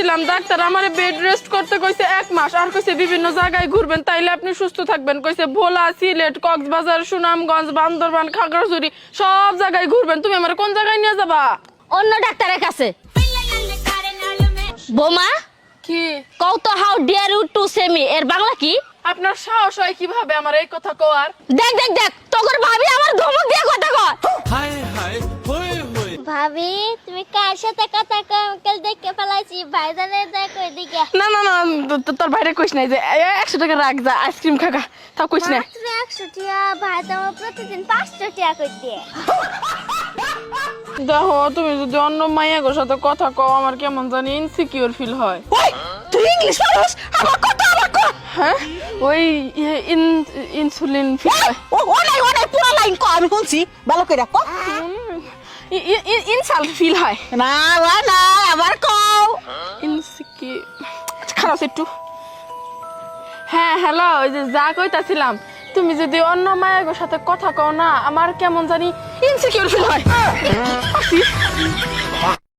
দেখাইছিলাম, ডাক্তার আমারে bed rest করতে কইছে 1 মাস, আর কইছে বিভিন্ন জায়গায় ঘুরবেন, তাইলে আপনি সুস্থ থাকবেন। কইছে ভোলা, সিলেট, কক্সবাজার, সুনামগঞ্জ, বান্দরবান, খাগড়াছড়ি সব জায়গায় ঘুরবেন। তুমি আমারে কোন জায়গায় নিয়ে যাবা? অন্য ডাক্তারের কাছে। বোমা কি কও তো, how dare you to say me এর বাংলা কি? আপনার সাহস হয় কিভাবে আমার এই কথা কওয়ার? দেখ দেখ দেখ, তোর ভাবি আমার ধমক দিয়ে কথা কয়। ভাবি তুমি কার সাথে কথা কল দেখে ফেলাইছি, ভাইজানের দেখো এদিকে। না না না, তোর বাইরে কইস নাই যে 100 টাকা রাখ, যা আইসক্রিম খাগা, তাও কইস না। মাত্র 100 টাকা, ভাই তো আমার প্রতিদিন 500 টাকা করে দিয়ে। দেখো, তুমি যদি অন্য মাইয়াগোর সাথে কথা কও, আমার কেমন জানি ইনসিকিউর ফিল হয়। ওই তুই ইংলিশ পারোস, আমার কথা আমার কো। হ্যাঁ, ওই ইনসুলিন ফিল হয়। ও নাই পুরো লাইন কো, আমি শুনছি ভালো করে কো। ইনসাল্ট ফিল হয়। না না আবার কও। ইনসিকি খারাপ একটু। হ্যাঁ হ্যালো, ওই যে যা কইতাছিলাম, তুমি যদি অন্য মায়ের সাথে কথা কও না, আমার কেমন জানি ইনসিকিউর ফিল হয়।